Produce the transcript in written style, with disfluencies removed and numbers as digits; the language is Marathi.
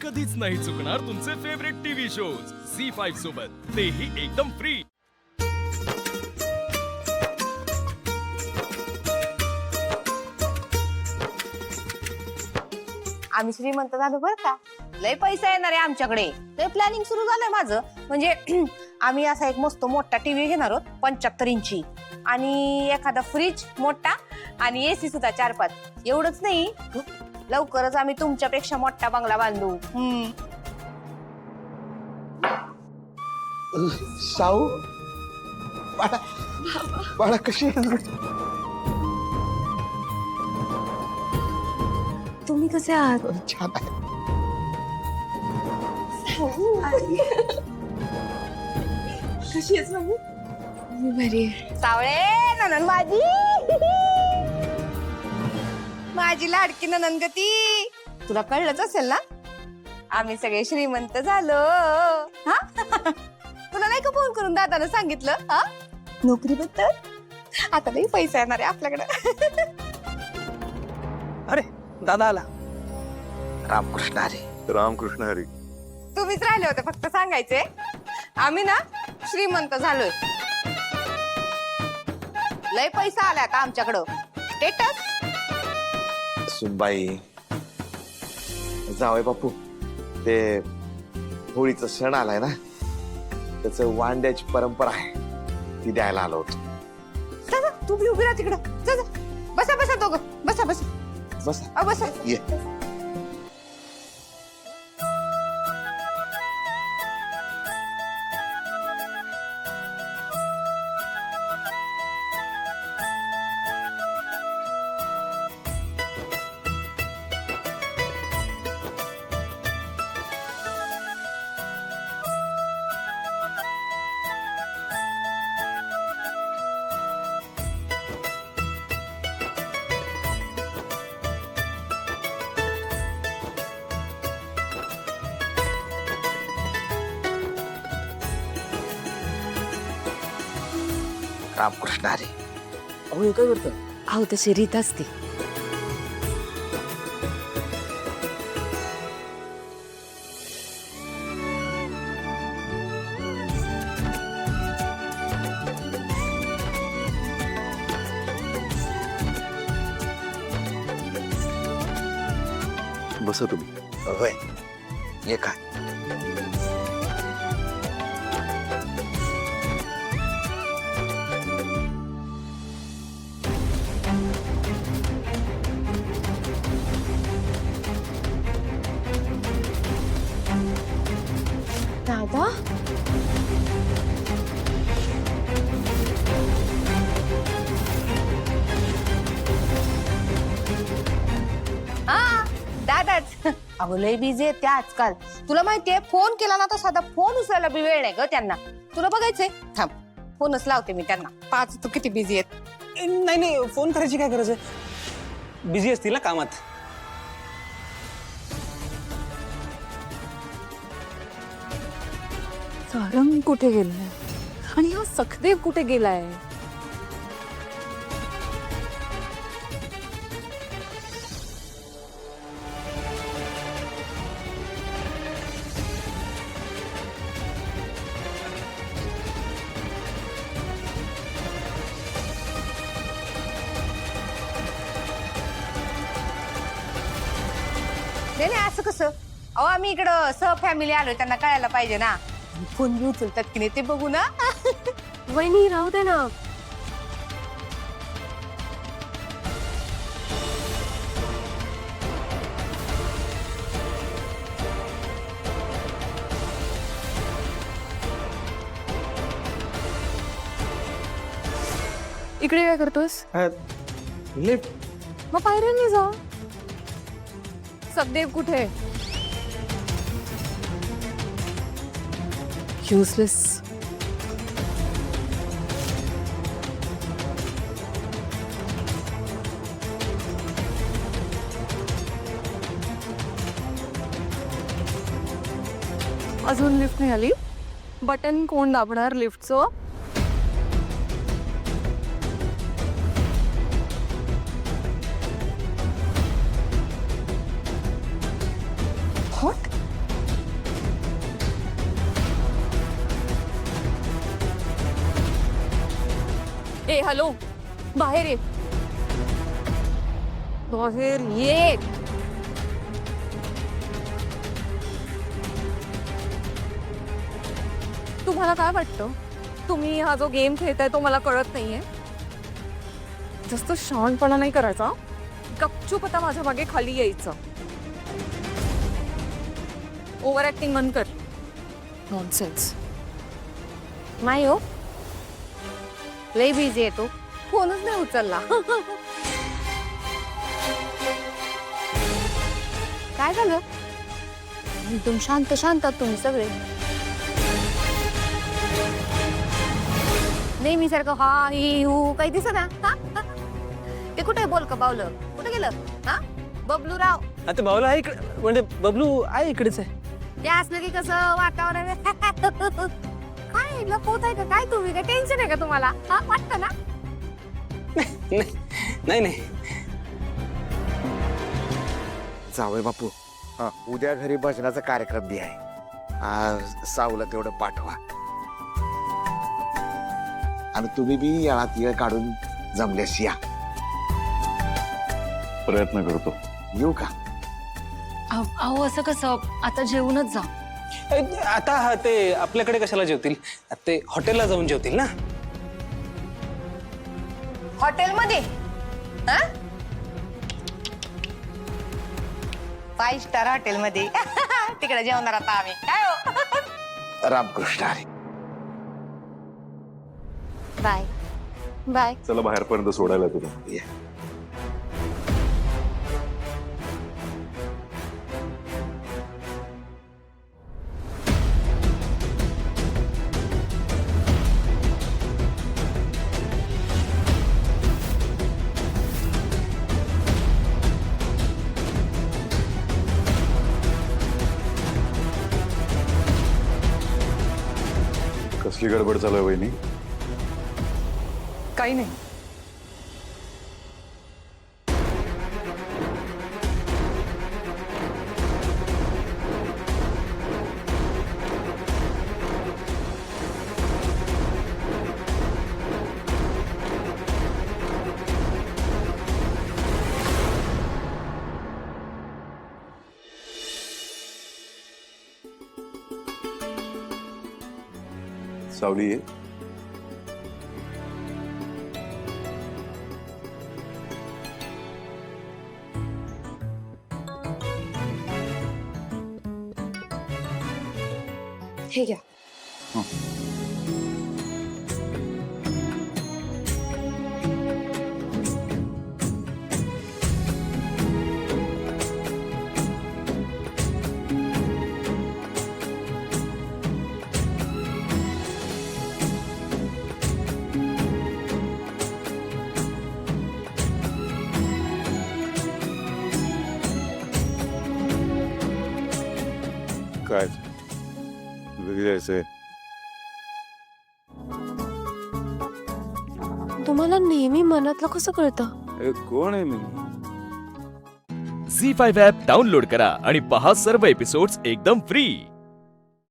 कधीच नाही चुकणार तुमचे फेवरेट टीव्ही शोज झी5 सोबत, तेही एकदम फ्री। आम्ही श्रीमंत झालो बरं का, लय पैसा येणार आहे आमच्याकडे। ते प्लॅनिंग सुरू झालंय माझं, म्हणजे आम्ही असा एक मस्त मोठा टीव्ही घेणार आहोत 75 इंची, आणि एखादा फ्रीज मोठा, आणि एसी सुद्धा 4-5। एवढंच नाही, लवकरच आम्ही तुमच्यापेक्षा मोठा बंगला बांधू। साऊ बाळा, बाळा कशी आहे? तुम्ही कसे आहात? छान आहे। कशी आहेस मम्मी? मी बरी आहे। सावळे ननन माझी, माझी लाडकी ननन गती। तुला कळलंच असेल ना, आम्ही सगळे श्रीमंत झालो। हा तुला नाही का फोन करून दादानं सांगितलं हा नोकरीबद्दल? आता नाही पैसा येणार आहे आपल्याकडे। अरे दादा आला। रामकृष्ण हरी। रामकृष्ण हरी। तुम्हीच राहिले होते फक्त सांगायचे, आम्ही ना श्रीमंत झालोय। लय पैसा आलाय आता आमच्याकडं। स्टेटस सुनबाई, जावई बापू, ते होळीचा सण आलाय ना, त्याचं वांड्याची परंपरा आहे, ती द्यायला आलो होतो। जा जा, तू बी उभी राहा तिकडं। जा जा, बसा बसा दोघं, बसा बसा बस बसा। ये। रामकृष्ण हरी। अहो हे काय करतं? अहो तशी रीत असते। बसा तुम्ही। होय, ये काय? दादा हा दादाच। अगं लय बिझी आहेत त्या आजकाल, तुला माहितीये। फोन केला ना तर साधा फोन उचलायला बी वेळ नाही ग त्यांना। तुला बघायचंय? थांब, फोनच लावते मी त्यांना। पाच तू किती बिझी आहेत। नाही नाही, फोन करायची काय गरज आहे? बिझी असतील ना कामात। सारंग कुठे गेलाय आणि हा सखदेव कुठे गेलाय? नाही नाही, असं कसं? अहो आम्ही इकडं सह फॅमिली आलोय, त्यांना कळायला पाहिजे ना। फोन बी उचलतात की नाही ते बघू ना। वहिनी राहू दे ना। इकडे काय करतोस? लिफ्ट। मग पायऱ्यांनी जा। सखदेव कुठे? युजलेस। अजून लिफ्ट नाही आली। बटन कोण दाबणार लिफ्टचं? व्हॉट? ए हॅलो, बाहेर ये, बाहेर ये. तुम्हाला काय वाटतं, तुम्ही हा जो गेम खेळताय तो मला कळत नाहीये? जास्त शहाणपणा नाही करायचा, गपचूप आता माझ्या मागे खाली यायचं. ओव्हर ऍक्टिंग बंद कर. नॉनसेन्स. नाही हो, लय बिझी आहे तो, फोनच नाही उचलला. काय झालं? एकदम शांत शांत आहात तुम्ही सगळे. नेहमी सारखं हा ही हू काही दिसत ना. ते कुठे बोल का बावलं, कुठे गेलं? हा बबलू राव. आता भाऊला आहे इकडे, म्हणजे बबलू आहे इकडेच आहे. ते असलं की कसं वातावरण. काय लपवत आहे का काय तुम्ही? काय टेन्शन आहे का तुम्हाला? हा वाटतं ना. नाही नाही, जावय बापू, हा. उद्या घरी भजनाचा कार्यक्रम बी आहे. सावला तेवढं पाठवा. आणि तुम्ही बी याळात येळ काढून जमल्यास या. प्रयत्न करतो. येऊ का? अहो असं कसं, आता जेवूनच जा. आता ते आपल्याकडे कशाला जेवतील, ते हॉटेलला जाऊन जेवतील ना. हॉटेलमध्ये? 5 स्टार हॉटेलमध्ये. तिकडे जेवणार आता आम्ही. काय हो? रामकृष्ण हरी. Bye bye. चला बाहेरपर्यंत सोडायला तुला. ये. कसली गडबड चालू आहे वहिनी? काही नाही. सावली आहे. हे घ्या. काय घरी जायचंय? तुम्हाला नेहमी मनातलं कसं कळतं? कोण आहे मी? झी 5 ॲप डाउनलोड करा आणि पहा सर्व एपिसोड्स एकदम फ्री.